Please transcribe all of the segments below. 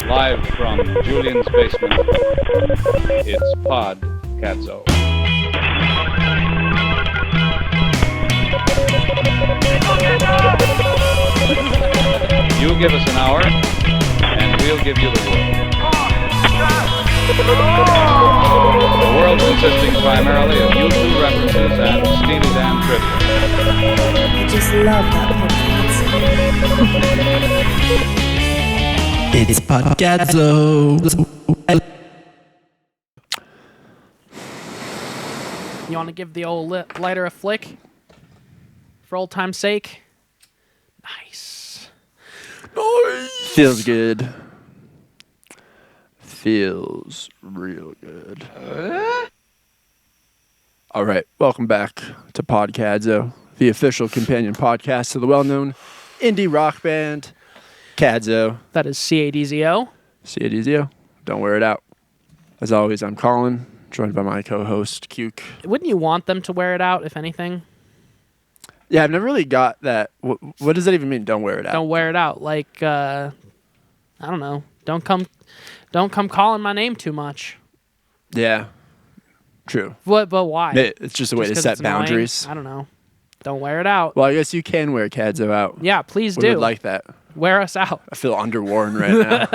Live from Julian's basement, it's Podcadzo. You give us an hour, and we'll give you the world. The world consisting primarily of YouTube references and Steely Dan trivia. I just love that podcast. It's podcadzo. You want to give the old lighter a flick? For old time's sake? Nice. Feels good. Feels real good. All right, welcome back to Podcadzo, the official companion podcast to the well-known indie rock band Cadzo. That is C-A-D-Z-O. C-A-D-Z-O. Don't wear it out. As always, I'm Colin, joined by my co-host, Q2'26. Wouldn't you want them to wear it out, if anything? Yeah, I've never really got that. What does that even mean, don't wear it out? Don't wear it out. Like, I don't know. Don't come calling my name too much. Yeah, true. What? But why? It's just a way to set boundaries. I don't know. Don't wear it out. Well, I guess you can wear Cadzo out. Yeah, please We do. would like that. Wear us out. I feel underworn right now.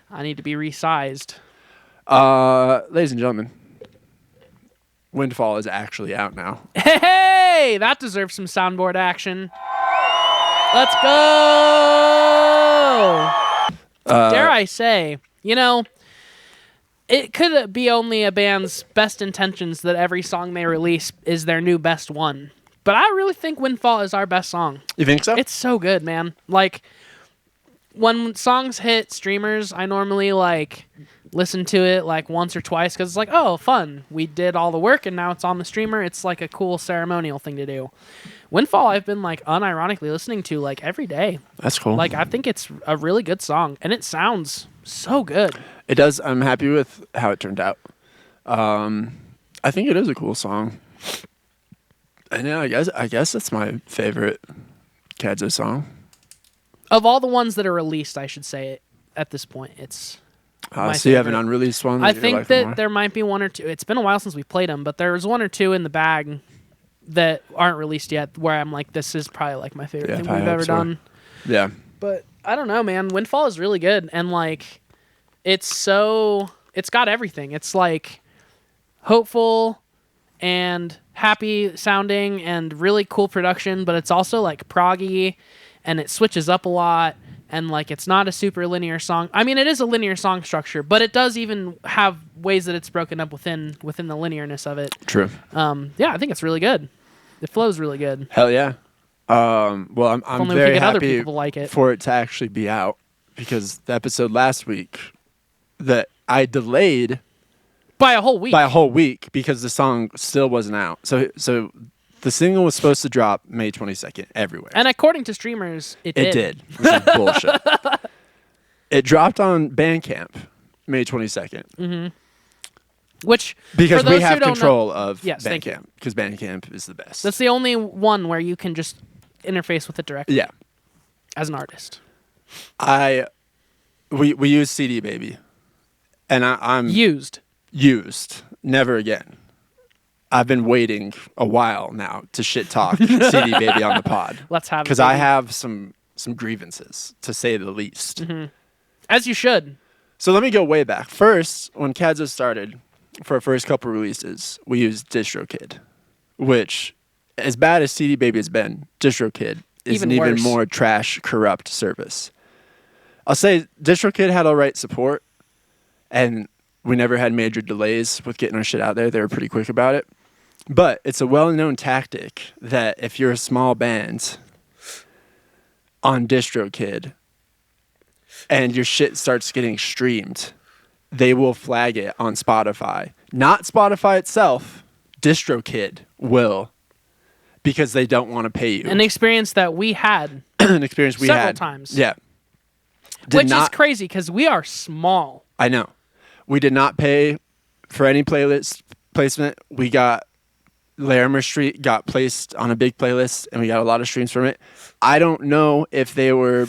I need to be resized. Ladies and gentlemen, Windfall is actually out now. Hey, that deserves some soundboard action. Let's go. Dare I say, it could be only a band's best intentions that every song they release is their new best one. But I really think Windfall is our best song. You think so? It's so good, man. Like, when songs hit streamers, I normally, listen to it, once or twice, because it's like, oh, fun. We did all the work, and now it's on the streamer. It's, a cool ceremonial thing to do. Windfall, I've been, unironically listening to, every day. That's cool. I think it's a really good song, and it sounds so good. It does. I'm happy with how it turned out. I think it is a cool song. And yeah, I guess that's my favorite Cadzo song. Of all the ones that are released, I should say, at this point, it's my so you have an favorite. unreleased one? I think that there might be one or two. It's been a while since we played them, but there's one or two in the bag that aren't released yet where I'm like, this is probably my favorite thing we've ever done. Yeah. But I don't know, man. Windfall is really good. And it's got everything. It's hopeful and happy sounding and really cool production, but it's also proggy and it switches up a lot. And it's not a super linear song. I mean, it is a linear song structure, but it does even have ways that it's broken up within the linearness of it. True. Yeah, I think it's really good. It flows really good. Hell yeah. Well, I'm very happy for it to actually be out, because the episode last week that I delayed by a whole week because the song still wasn't out. So the single was supposed to drop May 22nd everywhere. And according to streamers, it did. Which is bullshit. It dropped on Bandcamp May 22nd. Mm-hmm. Which, because for those we have who don't control know, of yes, Bandcamp, because Bandcamp is the best. That's the only one where you can just interface with it directly. Yeah. As an artist. We use CD Baby. And I'm used. Never again. I've been waiting a while now to shit talk CD Baby on the pod. Let's have it. Because I have some grievances, to say the least. Mm-hmm. As you should. So let me go way back. First, when Cadzo started, for our first couple releases, we used DistroKid, which, as bad as CD Baby has been, DistroKid is an even more trash, corrupt service. I'll say DistroKid had all right support, and we never had major delays with getting our shit out there. They were pretty quick about it. But it's a well-known tactic that if you're a small band on DistroKid and your shit starts getting streamed, they will flag it on Spotify. Not Spotify itself, DistroKid will, because they don't want to pay you. An experience that we had. Several times. Yeah. Which is crazy, because we are small. I know. We did not pay for any placement. We got Larimer Street got placed on a big playlist, and we got a lot of streams from it. I don't know if they were,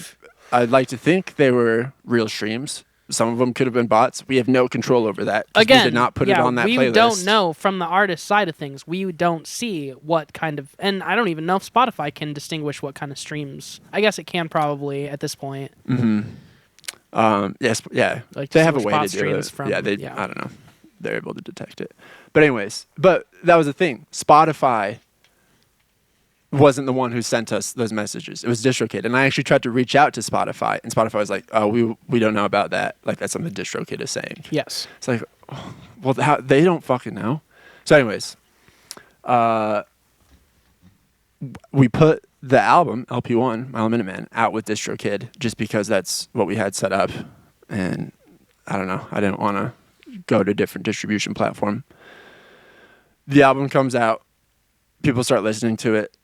I'd like to think they were real streams, Some of them could have been bots. We have no control over that. Again, we did not put it on that we playlist. don't know from the artist side of things. We don't see what kind of, and I don't even know if Spotify can distinguish what kind of streams. I guess it can probably at this point. Yes, yeah. Like they have a way bot to do streams it. from- I yeah. don't know. They're able to detect it. But anyways, that was the thing. Spotify wasn't the one who sent us those messages. It was DistroKid. And I actually tried to reach out to Spotify, and Spotify was like, oh, we don't know about that. Like, that's something DistroKid is saying. Yes. It's like, oh, well, they don't fucking know. So anyways, we put the album, LP1, Mile a Minute Man, out with DistroKid just because that's what we had set up. And I don't know. I didn't want to go to a different distribution platform. The album comes out. People start listening to it.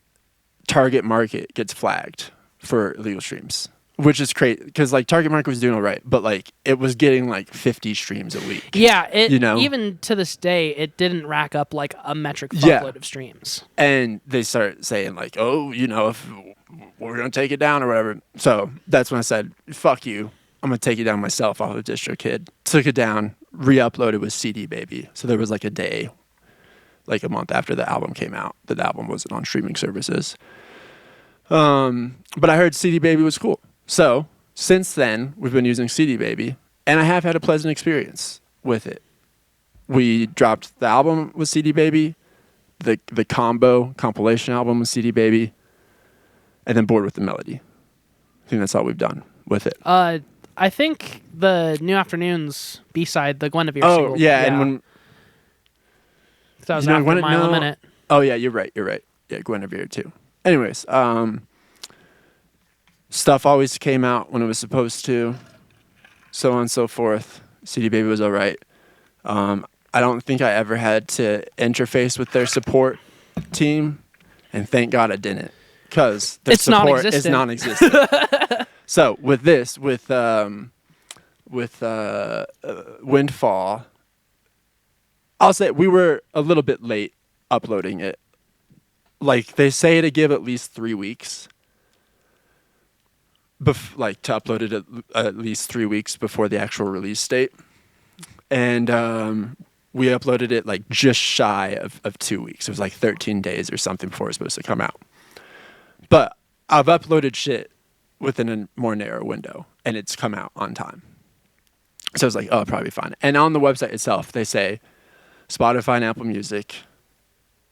Target Market gets flagged for illegal streams, which is crazy because like Target Market was doing all right, but like it was getting like 50 streams a week. Yeah, even to this day, it didn't rack up like a metric fuckload of streams. And they start saying like, oh, if we're gonna take it down or whatever. So that's when I said, fuck you. I'm gonna take it down myself off of DistroKid. Took it down, re-uploaded with CD Baby. So there was like a day, like a month after the album came out, that the album wasn't on streaming services. But I heard CD Baby was cool. So since then, we've been using CD Baby, and I have had a pleasant experience with it. We dropped the album with CD Baby, the compilation album with CD Baby, and then Bored with the Melody. I think that's all we've done with it. I think the New Afternoons B-side, the Guinevere single. Oh, yeah, and when... That was after Mile a Minute. Oh, yeah, you're right. Yeah, Guinevere, too. Anyways, stuff always came out when it was supposed to, so on and so forth. CD Baby was all right. I don't think I ever had to interface with their support team, and thank God I didn't, because their support is non-existent. So with this, with Windfall, I'll say we were a little bit late uploading it. Like, they say to give at least 3 weeks. To upload it at least 3 weeks before the actual release date. And we uploaded it like just shy of 2 weeks. It was like 13 days or something before it was supposed to come out. But I've uploaded shit within a more narrow window, and it's come out on time. So I was like, oh, I'll probably be fine. And on the website itself, they say Spotify and Apple Music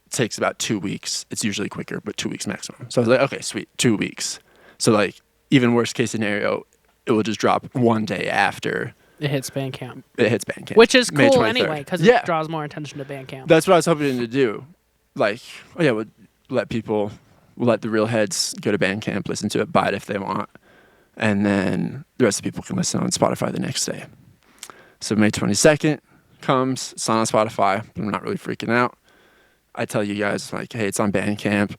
takes about 2 weeks. It's usually quicker, but 2 weeks maximum. So I was like, okay, sweet, 2 weeks. So like, even worst case scenario, it will just drop one day after it hits Bandcamp. Which is cool anyway, because it draws more attention to Bandcamp. That's what I was hoping to do. Like, oh yeah, we'll let the real heads go to Bandcamp, listen to it, buy it if they want. And then the rest of the people can listen on Spotify the next day. So May 22nd comes, it's on Spotify, but I'm not really freaking out. I tell you guys, like, hey, it's on Bandcamp.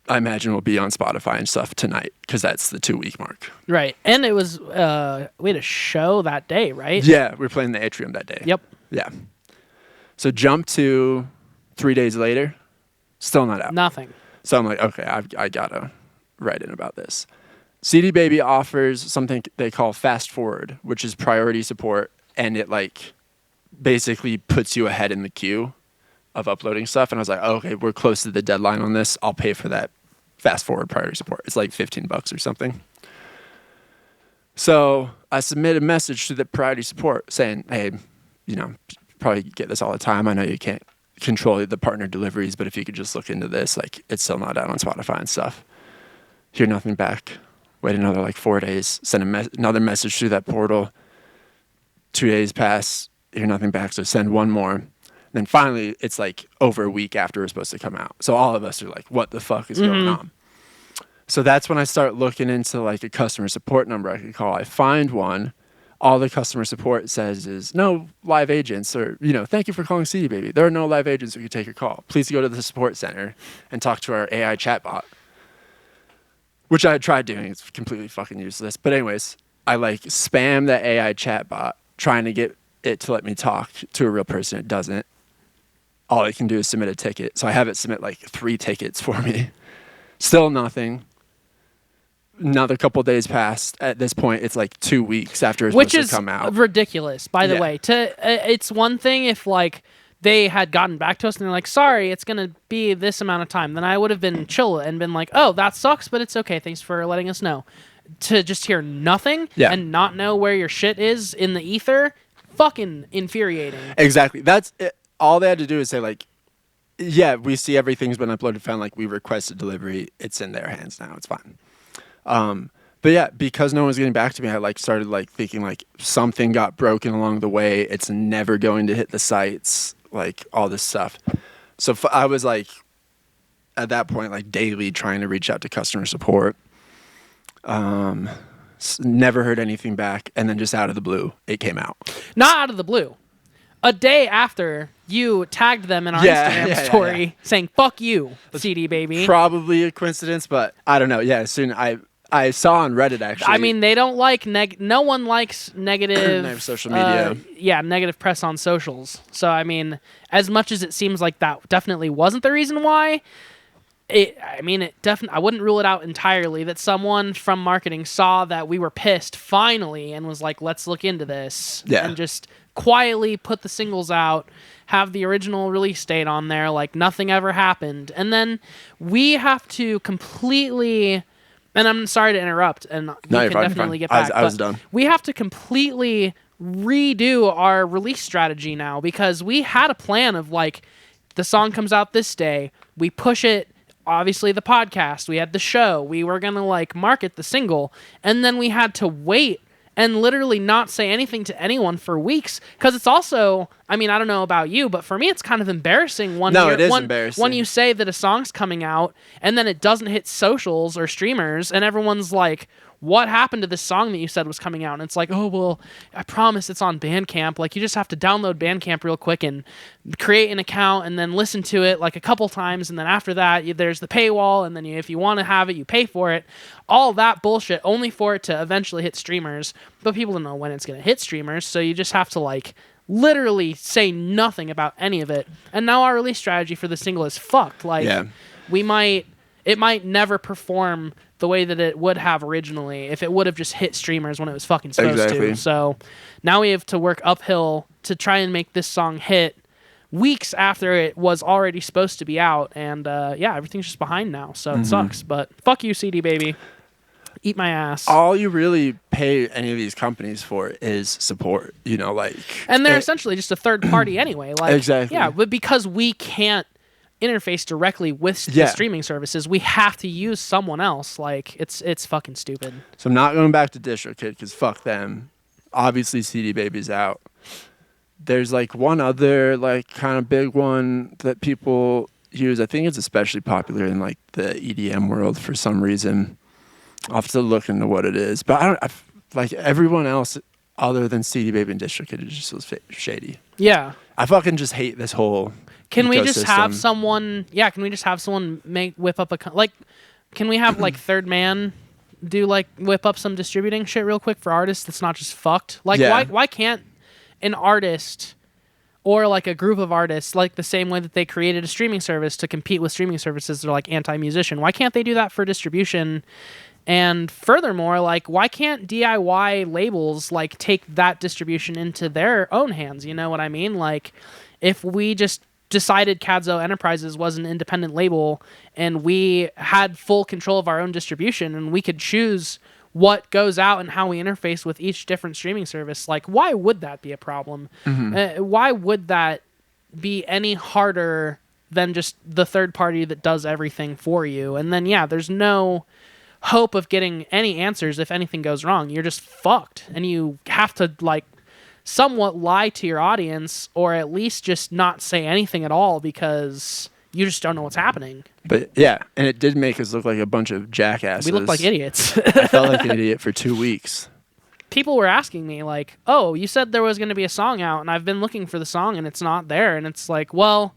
I imagine we'll be on Spotify and stuff tonight, because that's the 2 week mark. Right. And it was, we had a show that day, right? Yeah, we were playing the Atrium that day. Yep. Yeah. So jump to 3 days later, still not out. Nothing. So I'm like, okay, I gotta write in about this. CD Baby offers something they call fast forward, which is priority support, and it like basically puts you ahead in the queue of uploading stuff. And I was like, oh, okay, we're close to the deadline on this. I'll pay for that fast forward priority support. It's like $15 or something. So I submit a message to the priority support saying, hey, probably get this all the time. I know you can't control the partner deliveries, but if you could just look into this, like, it's still not out on Spotify and stuff. Hear nothing back. Wait another like 4 days. Send another message through that portal. 2 days pass. Hear nothing back. So send one more. Then finally, it's like over a week after we're supposed to come out. So all of us are like, what the fuck is going on? So that's when I start looking into like a customer support number I could call. I find one. All the customer support says is no live agents, or, thank you for calling CD Baby. There are no live agents who can take your call. Please go to the support center and talk to our AI chatbot, which I had tried doing. It's completely fucking useless. But anyways, I like spam that AI chatbot trying to get it to let me talk to a real person. It doesn't. All it can do is submit a ticket. So I have it submit like 3 tickets for me. Still nothing. another couple days passed. At this point, it's like 2 weeks after it's which supposed is to come out. ridiculous, by the Yeah. way. It's one thing if like they had gotten back to us and they're like, sorry, it's gonna be this amount of time, then I would have been chill and been like, oh, that sucks, but it's okay, thanks for letting us know. To just hear nothing and not know where your shit is in the ether, fucking infuriating. Exactly. That's it. All they had to do is say like, yeah, we see everything's been uploaded, found, like we requested delivery, it's in their hands now, it's fine. But yeah, because no one was getting back to me, I like started like thinking like something got broken along the way, it's never going to hit the sites, like all this stuff. So I was like at that point like daily trying to reach out to customer support. Never heard anything back, and then just out of the blue it came out. Not out of the blue. A day after you tagged them in our Instagram story saying "fuck you, CD baby." Probably a coincidence, but I don't know. Yeah, soon I saw on Reddit actually. I mean, they don't like no one likes negative social media. Negative press on socials. So I mean, as much as it seems like that definitely wasn't the reason why, I wouldn't rule it out entirely that someone from marketing saw that we were pissed finally and was like, let's look into this. Yeah. And just quietly put the singles out, have the original release date on there, like nothing ever happened. And then we have to completely, and I'm sorry to interrupt, and you can definitely get back. I was done. We have to completely redo our release strategy now because we had a plan of like, the song comes out this day, we push it, obviously the podcast, we had the show, we were gonna like market the single, and then we had to wait and literally not say anything to anyone for weeks, because it's also, I mean, I don't know about you, but for me it's kind of embarrassing embarrassing when you say that a song's coming out and then it doesn't hit socials or streamers and everyone's like, what happened to this song that you said was coming out? And it's like, oh, well, I promise it's on Bandcamp. Like, you just have to download Bandcamp real quick and create an account and then listen to it like a couple times. And then after that, there's the paywall. And then if you want to have it, you pay for it. All that bullshit only for it to eventually hit streamers. But people don't know when it's going to hit streamers. So you just have to like literally say nothing about any of it. And now our release strategy for the single is fucked. Like, it might never perform the way that it would have originally if it would have just hit streamers when it was fucking supposed to. So now we have to work uphill to try and make this song hit weeks after it was already supposed to be out. And everything's just behind now. So it sucks. But fuck you, CD baby. Eat my ass. All you really pay any of these companies for is support, And they're essentially just a third party anyway. Like, exactly. Yeah, but because we can't interface directly with the streaming services, we have to use someone else. Like, it's fucking stupid. So I'm not going back to DistroKid because fuck them. Obviously CD Baby's out. There's like one other like kind of big one that people use. I think it's especially popular in like the EDM world for some reason. I'll have to look into what it is, but like everyone else other than CD Baby and DistroKid, it just feels shady. Yeah, I fucking just hate this whole Can we ecosystem. just have someone? Yeah, can we just have someone whip up a Can we have like Third Man do like whip up some distributing shit real quick for artists that's not just fucked? Like, why can't an artist or like a group of artists, like the same way that they created a streaming service to compete with streaming services that are like anti-musician, why can't they do that for distribution? And furthermore, like, why can't DIY labels like take that distribution into their own hands? You know what I mean? Like, if we just decided Podcadzo Enterprises was an independent label and we had full control of our own distribution and we could choose what goes out and how we interface with each different streaming service, like, why would that be a problem? Why would that be any harder than just the third party that does everything for you? And then, there's no hope of getting any answers if anything goes wrong. You're just fucked, and you have to like somewhat lie to your audience, or at least just not say anything at all because you just don't know what's happening. But yeah, and it did make us look like a bunch of jackasses. We looked like idiots. I felt like an idiot for 2 weeks. People were asking me like, oh, you said there was going to be a song out and I've been looking for the song and it's not there. And it's like, well,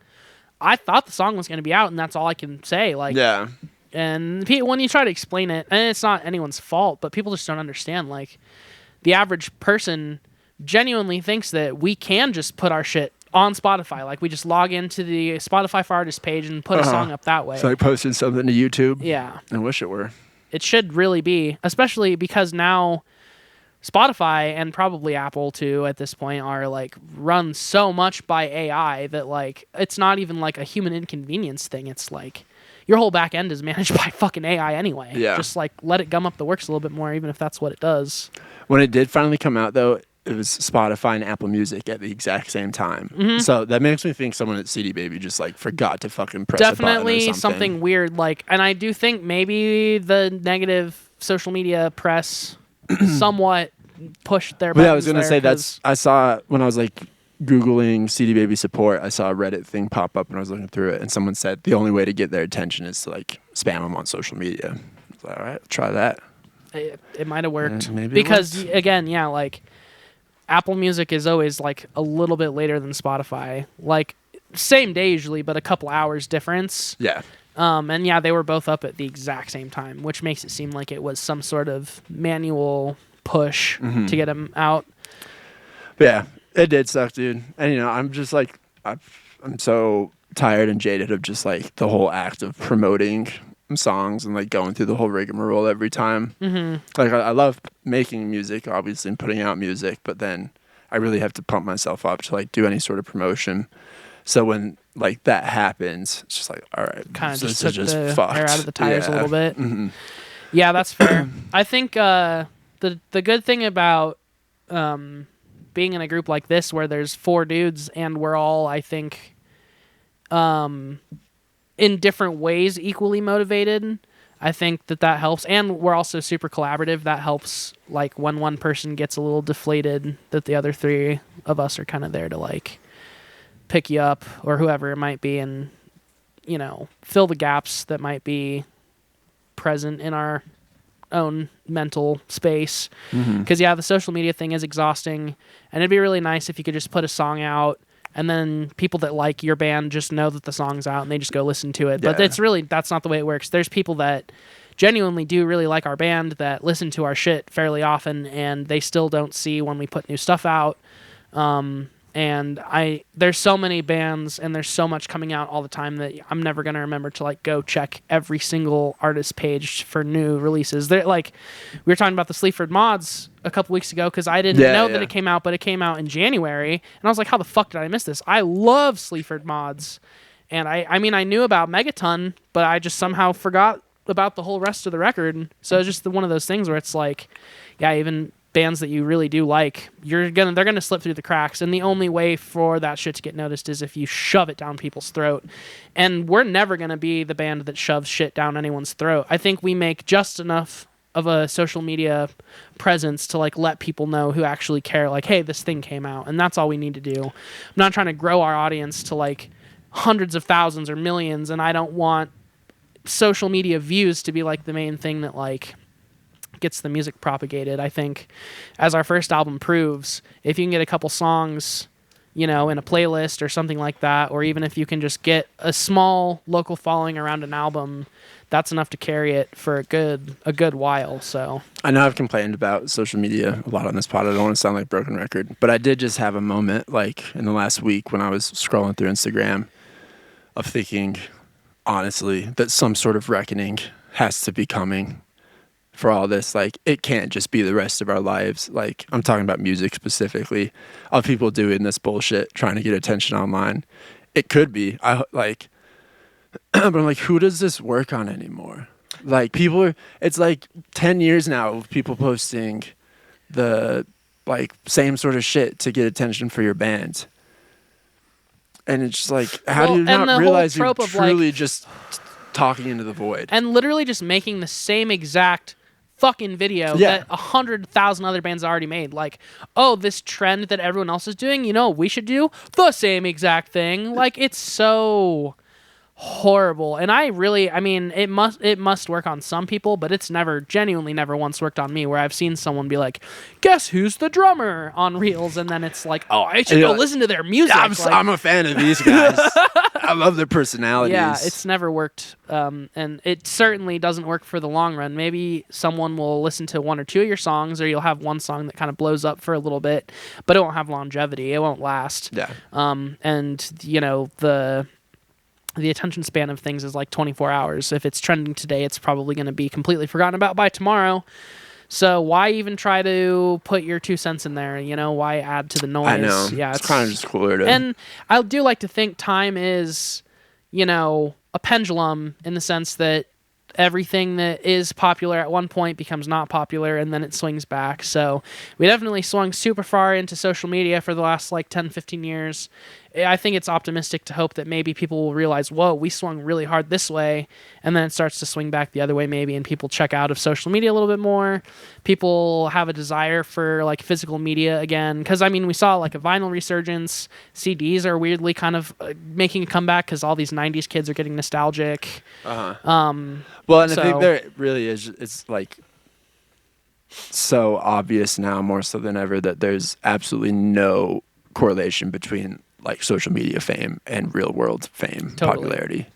I thought the song was going to be out and that's all I can say. Like, yeah. And when you try to explain it, and it's not anyone's fault, but people just don't understand. Like, the average person genuinely thinks that we can just put our shit on Spotify. Like, we just log into the Spotify for Artists page and put a song up that way. So I posted something to YouTube. Yeah. I wish it were. it should really be, especially because now Spotify and probably Apple too at this point are like run so much by AI that like it's not even like a human inconvenience thing. It's like your whole back end is managed by fucking AI anyway. Yeah. Just like let it gum up the works a little bit more, even if that's what it does. When it did finally come out, though, it was Spotify and Apple Music at the exact same time. Mm-hmm. So that makes me think someone at CD Baby just like forgot to fucking press a button or Definitely something. something weird. Like, and I do think maybe the negative social media press somewhat pushed their. But yeah, I was buttons gonna there, say I saw when I was like Googling CD Baby support, I saw a Reddit thing pop up and I was looking through it, and someone said the only way to get their attention is to like spam them on social media. I was like, all right, I'll try that. It might have worked. Maybe it because worked. again, yeah, like Apple Music is always like a little bit later than Spotify. Like same day usually, but a couple hours difference. Yeah. And yeah, they were both up at the exact same time, which makes it seem like it was some sort of manual push to get them out. But yeah, it did suck, dude. And you know, I'm just like, I'm so tired and jaded of just like the whole act of promoting songs and like going through the whole rigmarole every time. Mm-hmm. Like I love making music, obviously, and putting out music, but then I really have to pump myself up to like do any sort of promotion. So when like that happens, it's just like, all right, Kind of this just is took the fucked. air out of the tires a Yeah. little bit. Mm-hmm. Yeah, that's fair. I think the good thing about being in a group like this where there's 4 dudes and we're all, I think, in different ways equally motivated, I think that helps. And we're also super collaborative. That helps, like, when one person gets a little deflated, that the other 3 of us are kind of there to, like, pick you up or whoever it might be and, you know, fill the gaps that might be present in our own mental space. Because yeah, the social media thing is exhausting, and it'd be really nice if you could just put a song out and then people that like your band just know that the song's out and they just go listen to it. But Yeah. it's really, that's not the way it works. There's people that genuinely do really like our band that listen to our shit fairly often, and they still don't see when we put new stuff out. And there's so many bands and there's so much coming out all the time that I'm never going to remember to like go check every single artist page for new releases. They're like, we were talking about the Sleaford Mods a couple weeks ago, because I didn't know that it came out, but it came out in January. And I was like, how the fuck did I miss this? I love Sleaford Mods. And I mean, I knew about Megaton, but I just somehow forgot about the whole rest of the record. So it's just one of those things where it's like, yeah, even bands that you really do like, they're gonna slip through the cracks, and the only way for that shit to get noticed is if you shove it down people's throat. And we're never gonna be the band that shoves shit down anyone's throat. I think we make just enough of a social media presence to like let people know who actually care, like, hey, this thing came out, and that's all we need to do. I'm not trying to grow our audience to like hundreds of thousands or millions, and I don't want social media views to be like the main thing that like gets the music propagated. I think, as our first album proves, if you can get a couple songs, you know, in a playlist or something like that, or even if you can just get a small local following around an album, that's enough to carry it for a good while. So I know I've complained about social media a lot on this pod. I don't want to sound like a broken record, but I did just have a moment like in the last week when I was scrolling through Instagram of thinking, honestly, that some sort of reckoning has to be coming for all this. Like, it can't just be the rest of our lives. Like, I'm talking about music specifically, of people doing this bullshit, trying to get attention online. It could be. But I'm like, who does this work on anymore? Like, it's like 10 years now of people posting the, like, same sort of shit to get attention for your band. And it's just like, how do you not realize you're truly just talking into the void? And literally just making the same exact fucking video that 100,000 other bands already made. Like, oh, this trend that everyone else is doing, you know, we should do the same exact thing. Like, it's so horrible. And I mean, it must work on some people, but it's genuinely never once worked on me, where I've seen someone be like, guess who's the drummer on Reels, and then it's like, oh, I should go listen to their music. I'm a fan of these guys. I love their personalities. Yeah, it's never worked, and it certainly doesn't work for the long run. Maybe someone will listen to 1 or 2 of your songs, or you'll have one song that kind of blows up for a little bit, but it won't have longevity. It won't last. Yeah. And you know, the attention span of things is like 24 hours. If it's trending today, it's probably going to be completely forgotten about by tomorrow. So why even try to put your 2 cents in there? You know, why add to the noise? I know. Yeah, it's kind of just cooler to. And I do like to think time is, you know, a pendulum in the sense that everything that is popular at one point becomes not popular and then it swings back. So we definitely swung super far into social media for the last like 10, 15 years. I think it's optimistic to hope that maybe people will realize, whoa, we swung really hard this way, and then it starts to swing back the other way maybe, and people check out of social media a little bit more. People have a desire for like physical media again, because I mean, we saw like a vinyl resurgence. CDs are weirdly kind of making a comeback because all these 90s kids are getting nostalgic. Well, and I think so- there really is, it's like so obvious now more so than ever that there's absolutely no correlation between like social media fame and real world fame, popularity.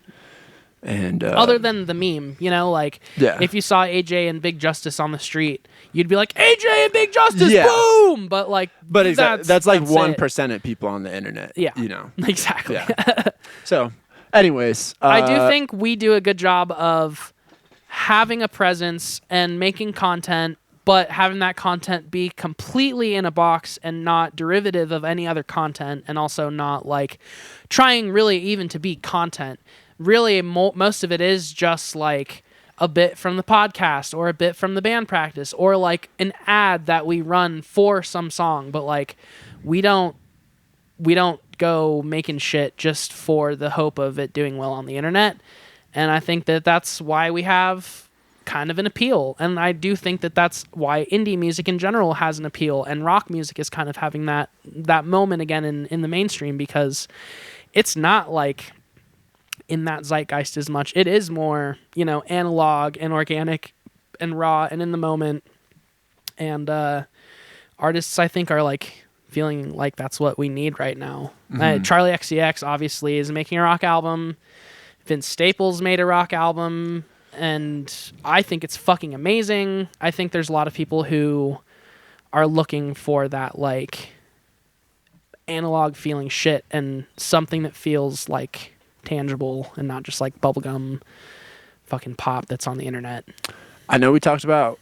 And other than the meme, you know, like if you saw AJ and Big Justice on the street, you'd be like, AJ and Big Justice, boom! But like, that's like 1% 1% of people on the internet. Yeah, you know, exactly. Yeah. So, anyways, I do think we do a good job of having a presence and making content, but having that content be completely in a box and not derivative of any other content, and also not like trying really even to be content. Really, most of it is just like a bit from the podcast or a bit from the band practice or like an ad that we run for some song, but like we don't go making shit just for the hope of it doing well on the internet. And I think that that's why we have kind of an appeal. And I do think that that's why indie music in general has an appeal, and rock music is kind of having that moment again in the mainstream, because it's not like in that zeitgeist as much. It is more, you know, analog and organic and raw and in the moment. And artists, I think, are like feeling like that's what we need right now. Charlie XCX obviously is making a rock album. Vince Staples made a rock album, and I think it's fucking amazing. I think there's a lot of people who are looking for that like analog feeling shit and something that feels like tangible and not just like bubblegum fucking pop that's on the internet. I know we talked about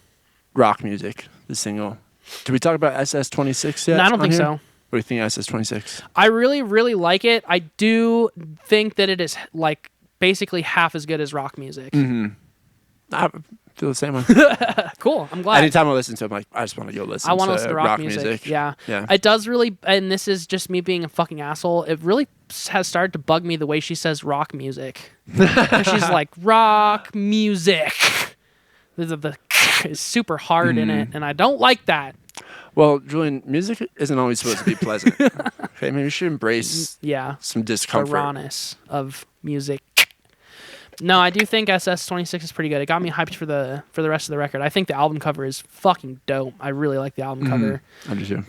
rock music, the single. Did we talk about SS26 yet? No, I don't think here? so. What do you think of SS26? I really, really like it. I do think that it is like basically half as good as rock music. I feel the same way. Cool. I'm glad. Anytime I listen to it, I'm like, I just want to go listen to I want to listen to rock music. Yeah. It does really, and this is just me being a fucking asshole, it really has started to bug me the way she says rock music. She's like, rock music. The is super hard in it, and I don't like that. Well, Julian, music isn't always supposed to be pleasant. Okay, maybe you should embrace some discomfort. The rawness of music. No, I do think SS26 is pretty good. It got me hyped for the rest of the record. I think the album cover is fucking dope. I really like the album cover. I do too.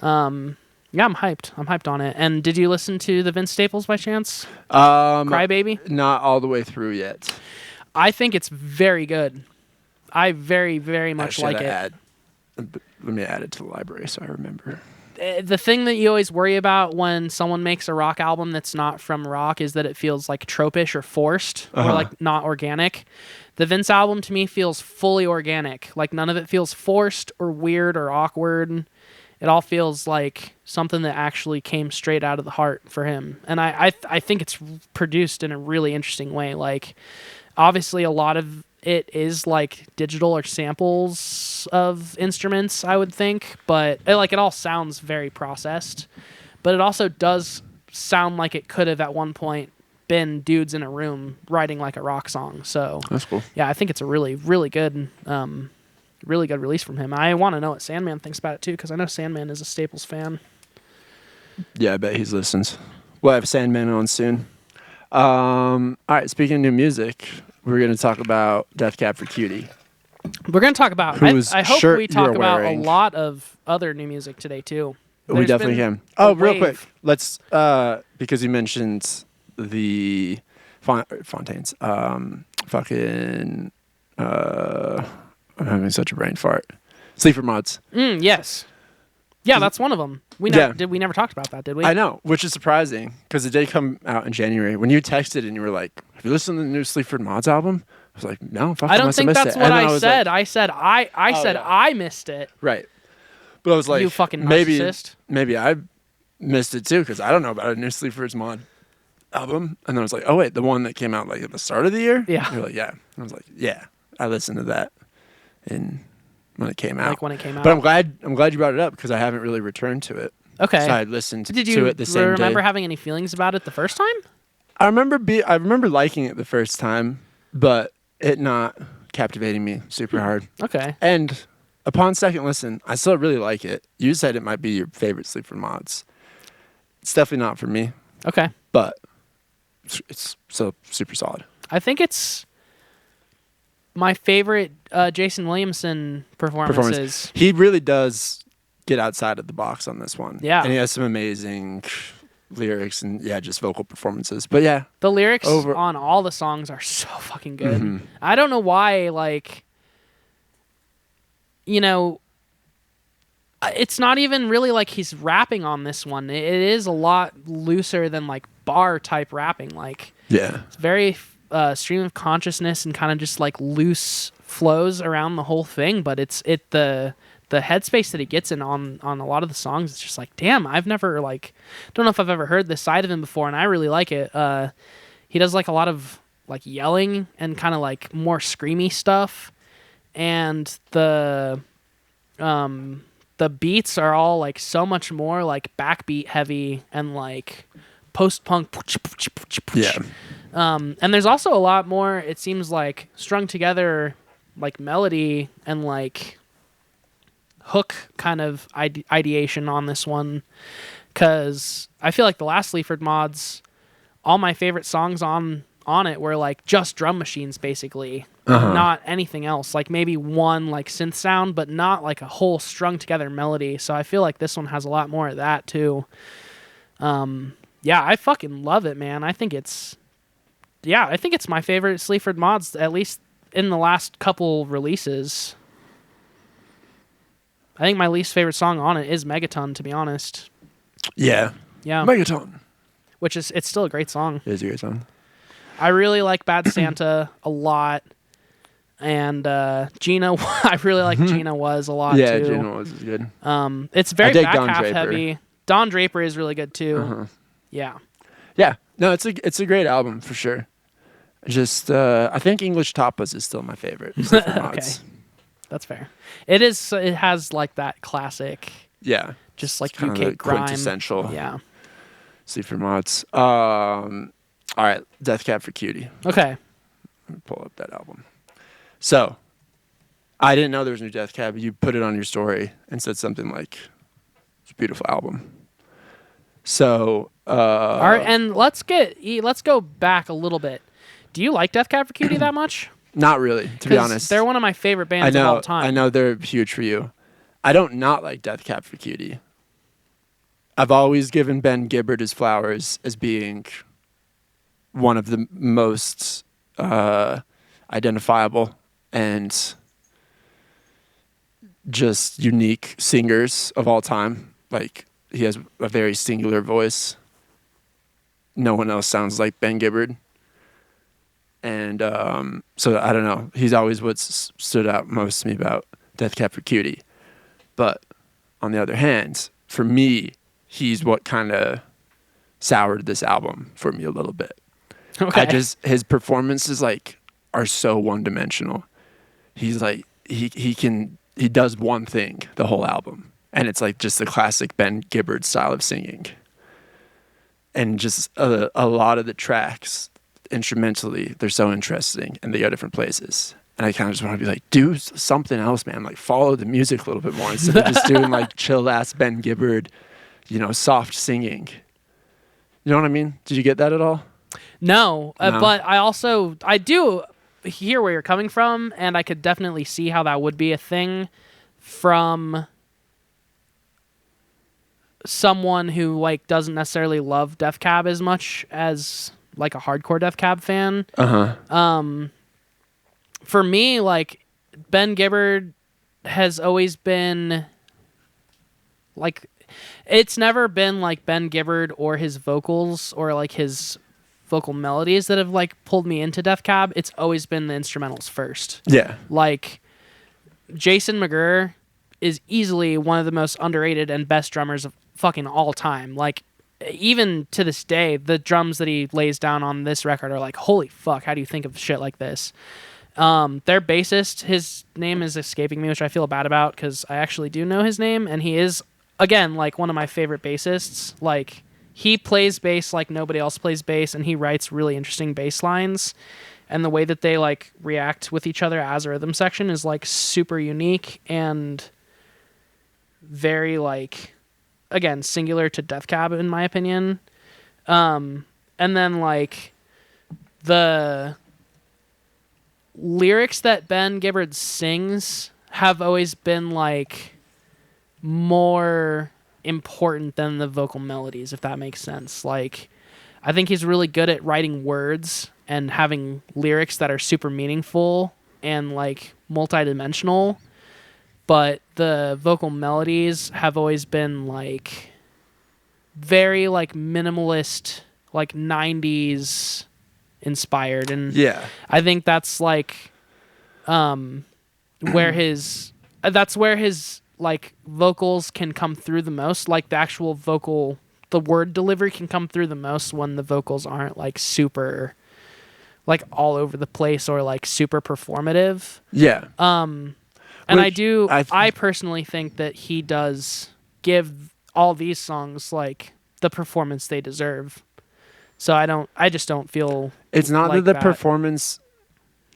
Yeah, I'm hyped. I'm hyped on it. And did you listen to the Vince Staples by chance? Crybaby? Not all the way through yet. I think it's very good. I very, very much like it. Let me add it to the library so I remember. The thing that you always worry about when someone makes a rock album that's not from rock is that it feels like tropish or forced or like not organic. The Vince album to me feels fully organic. Like none of it feels forced or weird or awkward. It all feels like something that actually came straight out of the heart for him. And I think it's produced in a really interesting way. Like obviously a lot of it is like digital or samples of instruments, I would think, but it all sounds very processed, but it also does sound like it could have at one point been dudes in a room writing like a rock song. So that's cool. Yeah, I think it's a really, really good release from him. I want to know what Sandman thinks about it too, because I know Sandman is a Staples fan. Yeah, I bet he listens. We'll have Sandman on soon. All right, speaking of new music, we're going to talk about Death Cab for Cutie. We're going to talk about, I hope we talk about a lot of other new music today too. We definitely can. Oh, real quick. Let's, because you mentioned the Fontaines. I'm having such a brain fart. Sleeper Mods. Yes. Yeah, that's one of them. We never talked about that, did we? I know, which is surprising because it did come out in January. When you texted and you were like, "Have you listened to the new Sleaford Mods album?" I was like, "No, fuck, I don't think that's what I said. Like, I said I missed it. right, but I was like, You fucking narcissist. maybe I missed it too because I don't know about a new Sleaford's Mod album. And then I was like, "Oh wait, the one that came out like at the start of the year." Yeah. And you're like, "Yeah." And I was like, "Yeah, I listened to that." When it came out. Like when it came out. But I'm glad you brought it up because I haven't really returned to it. Okay. So I listened Did to it the same day. you remember having any feelings about it the first time? I remember liking it the first time, but it not captivating me super hard. Okay. And upon second listen, I still really like it. You said it might be your favorite Sleaford Mods. It's definitely not for me, Okay. but it's so super solid. I think it's my favorite Jason Williamson performances. He really does get outside of the box on this one. Yeah. And he has some amazing lyrics and just vocal performances. But yeah. The lyrics on all the songs are so fucking good. Mm-hmm. I don't know why, like, it's not even really like he's rapping on this one. It is a lot looser than like bar type rapping. Like, yeah. it's very stream of consciousness and kind of just like loose flows around the whole thing. But the headspace that he gets in on a lot of the songs, it's just like, damn, I've never don't know if I've ever heard this side of him before, and I really like it. He does like a lot of like yelling and kind of like more screamy stuff, and the beats are all like so much more like backbeat heavy and like post-punk. Yeah. And there's also a lot more, it seems like, strung together like melody and like hook kind of ideation on this one, because I feel like the last Sleaford Mods, all my favorite songs on it were like just drum machines basically, not anything else, like maybe one like synth sound, but not like a whole strung together melody. So I feel like this one has a lot more of that too. I fucking love it, man. I think it's my favorite Sleaford Mods, at least in the last couple releases. I think my least favorite song on it is Megaton, to be honest. Yeah. Yeah. Megaton. It's still a great song. It is a great song. I really like Bad Santa a lot. And Gina, I really like Gina Was a lot too. Yeah, Gina Was is good. It's very back Don half Draper. heavy. Don Draper is really good too. Yeah. Yeah. No, it's a great album for sure. Just I think English Tapas is still my favorite. Okay. That's fair. It is. It has like that classic. Yeah. Just like kind UK of the grime. quintessential. Yeah. Sleaford Mods. All right, Death Cab for Cutie. Okay. Let me pull up that album. So, I didn't know there was a new Death Cab. You put it on your story and said something like, "It's a beautiful album." So, all right, and let's go back a little bit. Do you like Death Cab for Cutie that much? Not really, to be honest. They're one of my favorite bands of all time. I know they're huge for you. I don't not like Death Cab for Cutie. I've always given Ben Gibbard his flowers as being one of the most identifiable and just unique singers of all time. Like, he has a very singular voice. No one else sounds like Ben Gibbard. And so I don't know. He's always what's stood out most to me about Death Cab for Cutie. But on the other hand, for me, he's what kind of soured this album for me a little bit. Okay. His performances are so one dimensional. He's like he does one thing the whole album, and it's like just the classic Ben Gibbard style of singing. And just a lot of the tracks instrumentally, they're so interesting and they go different places. And I kind of just want to be like, do something else, man. Like, follow the music a little bit more instead of just doing like chill ass Ben Gibbard, soft singing. You know what I mean? Did you get that at all? No. But I do hear where you're coming from, and I could definitely see how that would be a thing from someone who doesn't necessarily love Death Cab as much as like a hardcore Death Cab fan. For me, Ben Gibbard has always been Like, it's never been like Ben Gibbard or his vocals or like his vocal melodies that have like pulled me into Death Cab. It's always been the instrumentals first. Yeah. Like, Jason McGurr is easily one of the most underrated and best drummers of fucking all time. Like, even to this day, the drums that he lays down on this record are like, holy fuck, how do you think of shit like this? Their bassist, his name is escaping me, which I feel bad about because I actually do know his name, and he is, again, like one of my favorite bassists. Like, he plays bass like nobody else plays bass, and he writes really interesting bass lines, and the way that they like react with each other as a rhythm section is like super unique and very like, again, singular to Death Cab in my opinion. And then like the lyrics that Ben Gibbard sings have always been like more important than the vocal melodies, if that makes sense. Like, I think he's really good at writing words and having lyrics that are super meaningful and like multidimensional, but the vocal melodies have always been like very like minimalist, like 90s inspired. And Yeah. I think that's like where his like vocals can come through the most. Like, the actual vocal, the word delivery can come through the most when the vocals aren't like super like all over the place or like super performative. Yeah. And I personally think that he does give all these songs like the performance they deserve. So I just don't feel It's not like that the performance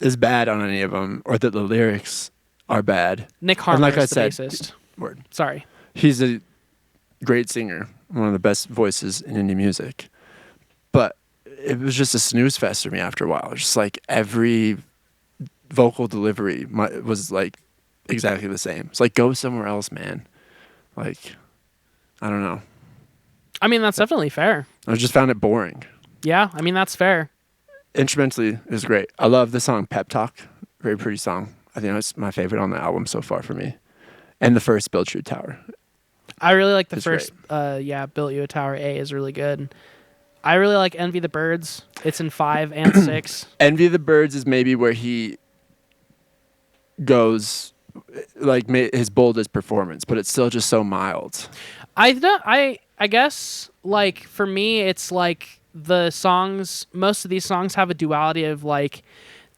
is bad on any of them or that the lyrics are bad. Nick Harmer like is I the said, bassist. Word. Sorry. He's a great singer, one of the best voices in indie music. But it was just a snooze fest for me after a while. Just like every vocal delivery was like exactly the same. It's like, go somewhere else, man. Like, I don't know. I mean, that's definitely fair. I just found it boring. Yeah, I mean, that's fair. Instrumentally, it was great. I love the song Pep Talk. Very pretty song. I think it's my favorite on the album so far for me. And the first Build True Tower. I really like the It's first, Built You a Tower A is really good. I really like Envy the Birds. It's in 5 and 6. Envy the Birds is maybe where he goes, like, his boldest performance, but it's still just so mild. I guess, like, for me, it's like the songs, most of these songs have a duality of, like,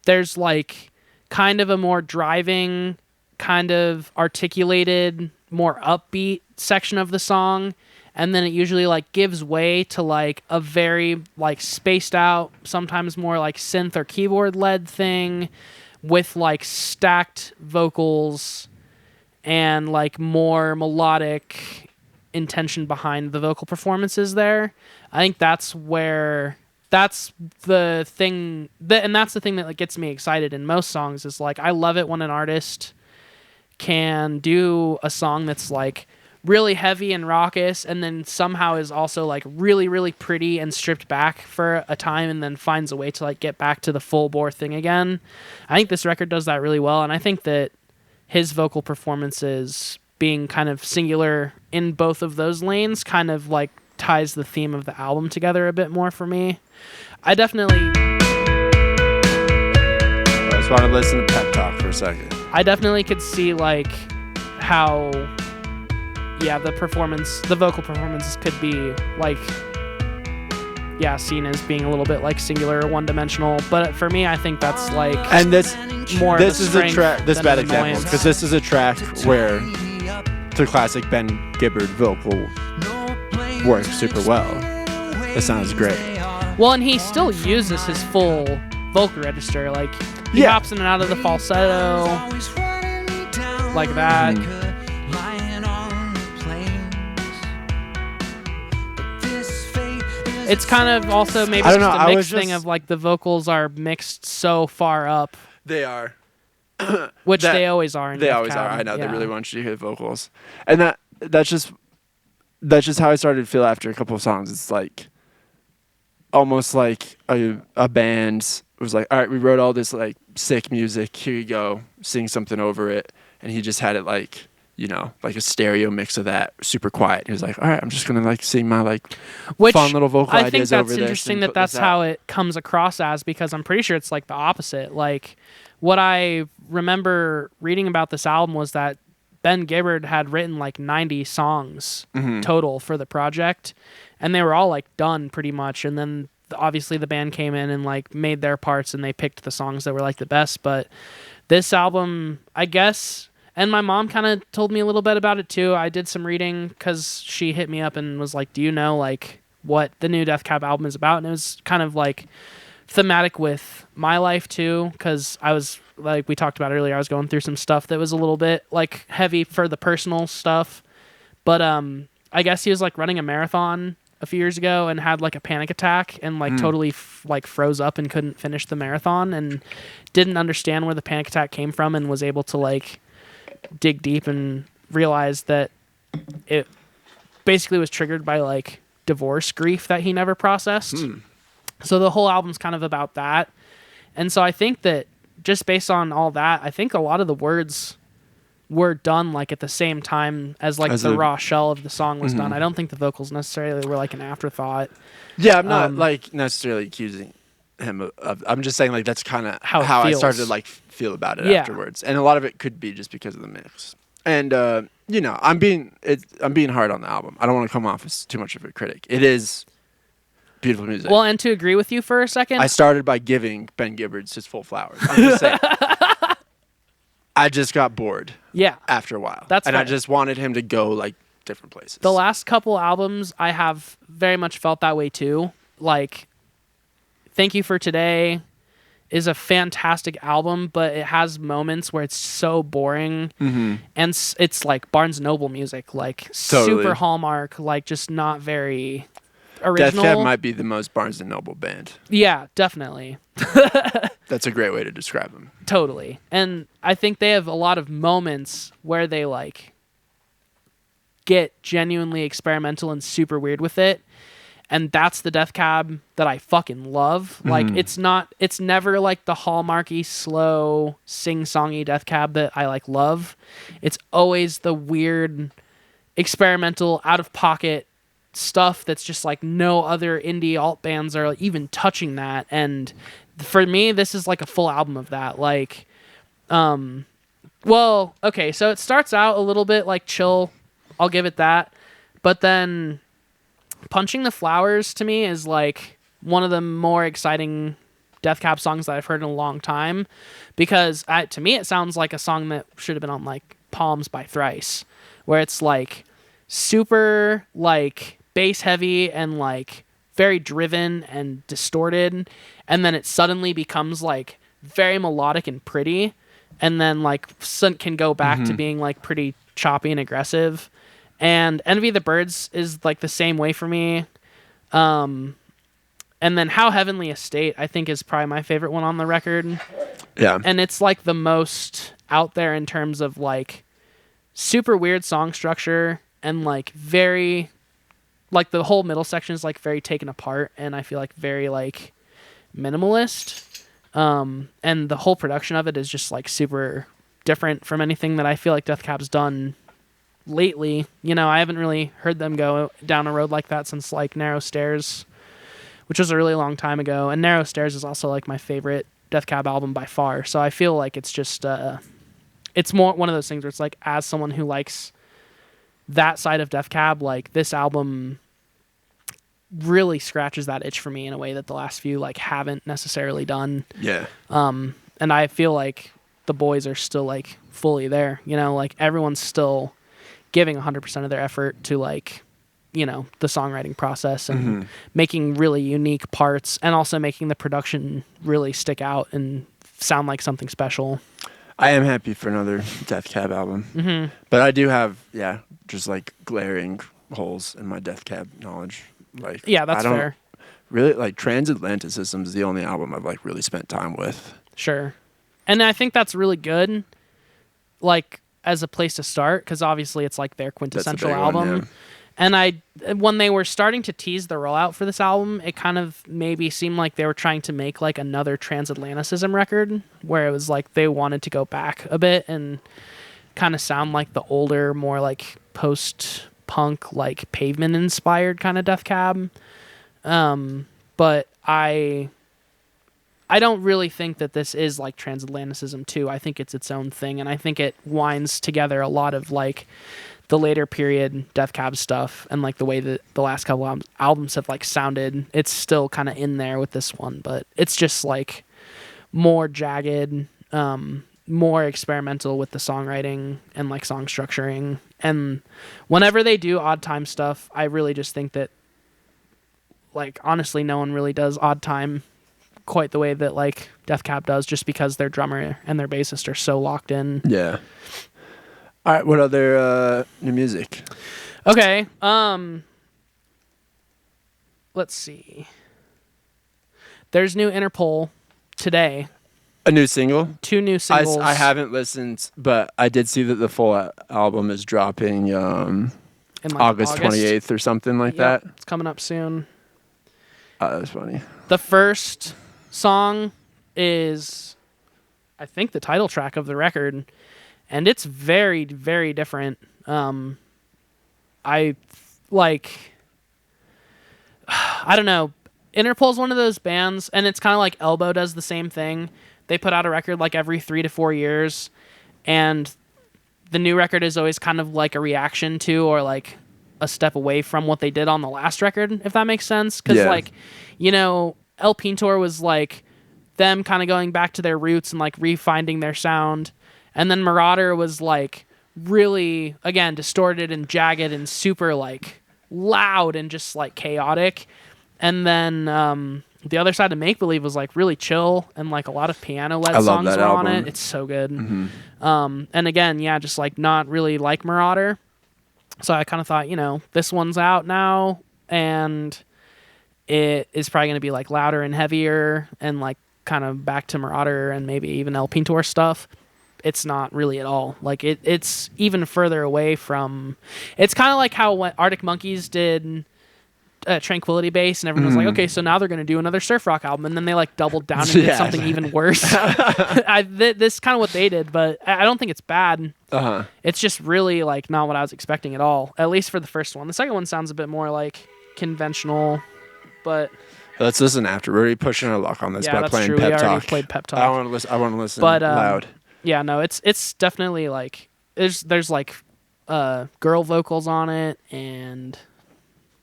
there's, like, kind of a more driving, kind of articulated, more upbeat section of the song, and then it usually like gives way to like a very like spaced out, sometimes more like synth or keyboard led thing with like stacked vocals and like more melodic intention behind the vocal performances there. I think that's the thing and that's the thing that like gets me excited in most songs is like, I love it when an artist can do a song that's like really heavy and raucous and then somehow is also like really, really pretty and stripped back for a time and then finds a way to like get back to the full bore thing again. I think this record does that really well, and I think that his vocal performances being kind of singular in both of those lanes kind of like ties the theme of the album together a bit more for me. I definitely just want to listen to Pep Talk for a second. I definitely could see like how the vocal performances could be like seen as being a little bit like singular or one-dimensional, but for me I think that's like, and this is a track, this bad example, because this is a track where the classic Ben Gibbard vocal works super well. It sounds great. Well, and he still uses his full vocal register, like he hops in and out of the falsetto like that. It's kind of also maybe just a mixed thing of like the vocals are mixed so far up. They are. Which they always are. They always are. I know. They really want you to hear the vocals. And that's just how I started to feel after a couple of songs. It's like almost like a band was like, all right, we wrote all this like sick music. Here you go. Sing something over it. And he just had it like like a stereo mix of that, super quiet. He was like, all right, I'm just gonna like sing my like Which fun little vocal I think ideas that's over this. interesting and that put this that's out." how it comes across as, because I'm pretty sure it's like the opposite. Like what I remember reading about this album was that Ben Gibbard had written like 90 songs total for the project, and they were all like done pretty much. And then obviously the band came in and like made their parts, and they picked the songs that were like the best. But this album, I guess. And my mom kind of told me a little bit about it too. I did some reading because she hit me up and was like, do you know like what the new Death Cab album is about? And it was kind of like thematic with my life too, because I was, like we talked about earlier, I was going through some stuff that was a little bit like heavy for the personal stuff. But I guess he was like running a marathon a few years ago and had like a panic attack and like totally like froze up and couldn't finish the marathon and didn't understand where the panic attack came from, and was able to like dig deep and realize that it basically was triggered by like divorce grief that he never processed. So the whole album's kind of about that. And so I think that just based on all that, I think a lot of the words were done like at the same time as like the raw shell of the song was done. I don't think the vocals necessarily were like an afterthought. Yeah, I'm not like necessarily accusing him of I'm just saying like that's kind of how I started to like feel about it afterwards, and a lot of it could be just because of the mix. And I'm being hard on the album. I don't want to come off as too much of a critic. It is beautiful music. Well, and to agree with you for a second, I started by giving Ben Gibbard his full flowers. I'm just saying. I just got bored. Yeah, after a while, that's and fair. I just wanted him to go like different places. The last couple albums, I have very much felt that way too. Like, Thank You for Today is a fantastic album, but it has moments where it's so boring, and it's like Barnes Noble music, like super Hallmark, like just not very original. Death Cab might be the most Barnes and Noble band. Yeah, definitely. That's a great way to describe them. Totally. And I think they have a lot of moments where they like get genuinely experimental and super weird with it. And that's the Death Cab that I fucking love. Like it's never like the hallmarky, slow, sing-songy Death Cab that I like love. It's always the weird, experimental, out of pocket stuff that's just like no other indie alt bands are even touching that. And for me, this is like a full album of that. Like, well, okay, so it starts out a little bit like chill. I'll give it that. But then Punching the Flowers to me is like one of the more exciting Death Cab songs that I've heard in a long time, because to me it sounds like a song that should have been on like Palms by Thrice, where it's like super like bass heavy and like very driven and distorted, and then it suddenly becomes like very melodic and pretty, and then like can go back to being like pretty choppy and aggressive. And Envy the Birds is like the same way for me. And then How Heavenly Estate, I think, is probably my favorite one on the record. Yeah. And it's like the most out there in terms of like super weird song structure, and like very, like the whole middle section is like very taken apart, and I feel like very like minimalist. And the whole production of it is just like super different from anything that I feel like Death Cab's done lately. I haven't really heard them go down a road like that since like Narrow Stairs, which was a really long time ago. And Narrow Stairs is also like my favorite Death Cab album by far. So I feel like it's just it's more one of those things where it's like, as someone who likes that side of Death Cab, like this album really scratches that itch for me in a way that the last few like haven't necessarily done. Yeah. And I feel like the boys are still like fully there, like everyone's still giving 100% of their effort to like, the songwriting process and making really unique parts, and also making the production really stick out and sound like something special. I am happy for another Death Cab album, but I do have just like glaring holes in my Death Cab knowledge. Like, yeah, that's fair. Really, like Transatlanticism is the only album I've like really spent time with. Sure, and I think that's really good. Like, as a place to start, because obviously it's like their quintessential album. One, yeah. And when they were starting to tease the rollout for this album, it kind of maybe seemed like they were trying to make like another Transatlanticism record, where it was like they wanted to go back a bit and kind of sound like the older, more like post-punk, like Pavement-inspired kind of Death Cab. But I don't really think that this is like Transatlanticism 2. I think it's its own thing, and I think it winds together a lot of like the later period Death Cab stuff and like the way that the last couple albums have like sounded. It's still kind of in there with this one, but it's just like more jagged, more experimental with the songwriting and like song structuring. And whenever they do Odd Time stuff, I really just think that, like, honestly, no one really does Odd Time quite the way that like Death Cab does, just because their drummer and their bassist are so locked in. Yeah. All right, what other new music? Okay, let's see. There's new Interpol today. A new single? 2 new singles. I haven't listened, but I did see that the full album is dropping in like August 28th or something like that. It's coming up soon. Oh, that was funny. The first song is, I think, the title track of the record, and it's very, very different. I don't know. Interpol's one of those bands, and it's kind of like Elbow does the same thing. They put out a record like every 3 to 4 years, and the new record is always kind of like a reaction to, or like a step away from what they did on the last record, if that makes sense. Because like, you know, El Pintor was like them kind of going back to their roots and like refinding their sound, and then Marauder was like really, again, distorted and jagged and super like loud and just like chaotic. And then the other side of Make Believe was like really chill, and like a lot of piano-led songs were on it. It's so good. Mm-hmm. And again, yeah, just like not really like Marauder. So I kind of thought, you know, this one's out now, and it is probably going to be like louder and heavier and like kind of back to Marauder and maybe even El Pintor stuff. It's not really at all. Like it's even further away from. It's kind of like how when Arctic Monkeys did Tranquility Base, and everyone was like, okay, so now they're going to do another surf rock album, and then they like doubled down and did something even worse. This is kind of what they did, but I don't think it's bad. It's just really like not what I was expecting at all, at least for the first one. The second one sounds a bit more like conventional, but let's listen after. We're already pushing our luck on this by that's playing true. Pep We already Talk. played Pep Talk. I want to listen but, loud. Yeah, no, it's definitely like there's like girl vocals on it and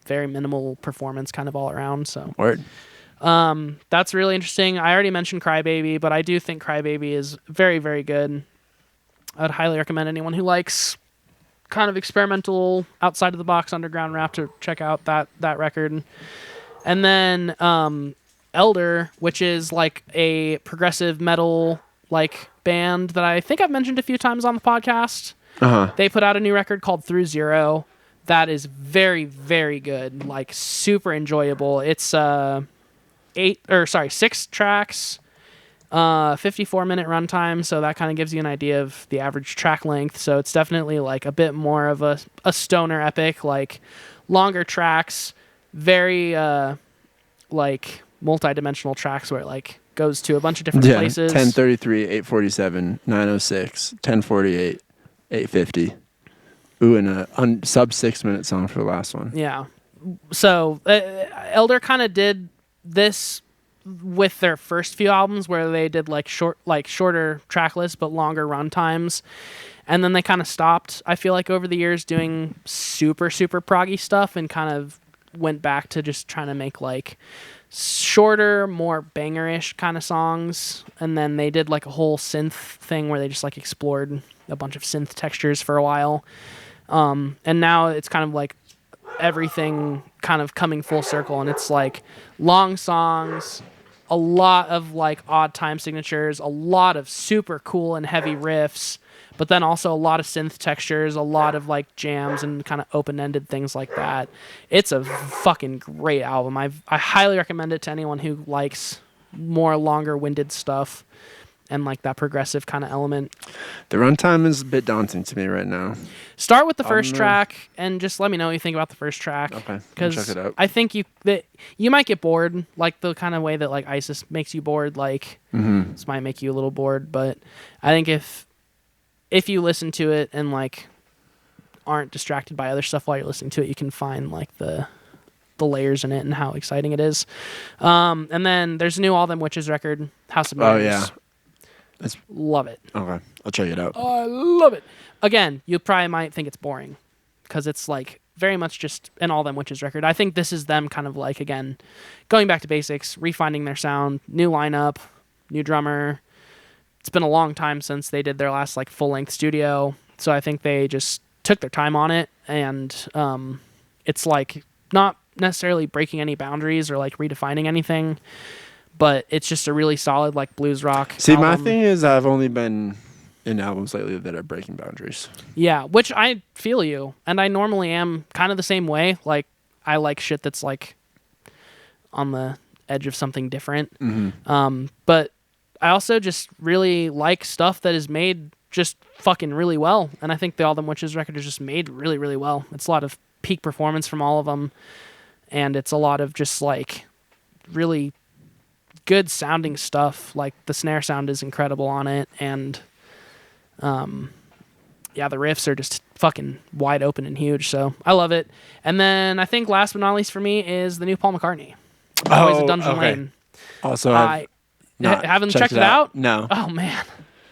very minimal performance kind of all around. So Word. That's really interesting. I already mentioned Crybaby, but I do think Crybaby is very, very good. I'd highly recommend anyone who likes kind of experimental, outside of the box underground rap to check out that record. And then Elder, which is like a progressive metal like band that I think I've mentioned a few times on the podcast. They put out a new record called Through Zero that is very, very good, like super enjoyable. It's 6 tracks, 54-minute runtime, so that kind of gives you an idea of the average track length. So it's definitely like a bit more of a stoner epic, like longer tracks, very like multi-dimensional tracks where it like goes to a bunch of different places. 1033, 847, 906, 1048, 850. Ooh, and a sub 6-minute song for the last one. Yeah. So Elder kind of did this with their first few albums, where they did like shorter track lists but longer run times, and then they kind of stopped, I feel like, over the years doing super proggy stuff, and kind of went back to just trying to make like shorter, more bangerish kind of songs. And then they did like a whole synth thing where they just like explored a bunch of synth textures for a while. And now it's kind of like everything kind of coming full circle, and it's like long songs, a lot of like odd time signatures, a lot of super cool and heavy riffs, but then also a lot of synth textures, a lot of like jams and kind of open-ended things like that. It's a fucking great album. I highly recommend it to anyone who likes more longer-winded stuff and like that progressive kind of element. The runtime is a bit daunting to me right now. Start with the first track and just let me know what you think about the first track. Okay, because check it out. I think you might get bored, like the kind of way that like ISIS makes you bored. Like this might make you a little bored, but I think if if you listen to it and like aren't distracted by other stuff while you're listening to it, you can find like the layers in it and how exciting it is. And then there's a new All Them Witches record, House of Mirrors. Oh yeah, that's Love it. okay. I'll check it out. I love it. Again, you probably might think it's boring because it's like very much just an All Them Witches record. I think this is them kind of like, again, going back to basics, refining their sound, new lineup, new drummer. It's been a long time since they did their last like full-length studio, so I think they just took their time on it, and it's like not necessarily breaking any boundaries or like redefining anything, but it's just a really solid like blues rock See, my album. thing is I've only been in albums lately that are breaking boundaries. Yeah, which I feel you, and I normally am kind of the same way. Like, I like shit that's like on the edge of something different. But I also just really like stuff that is made just fucking really well, and I think the All Them Witches record is just made really, really well. It's a lot of peak performance from all of them, and it's a lot of just like really good sounding stuff. Like the snare sound is incredible on it, and yeah, the riffs are just fucking wide open and huge, so I love it. And then I think last but not least for me is the new Paul McCartney, Boys of Dungeon Lane. Also, I haven't checked it out. No. Oh man,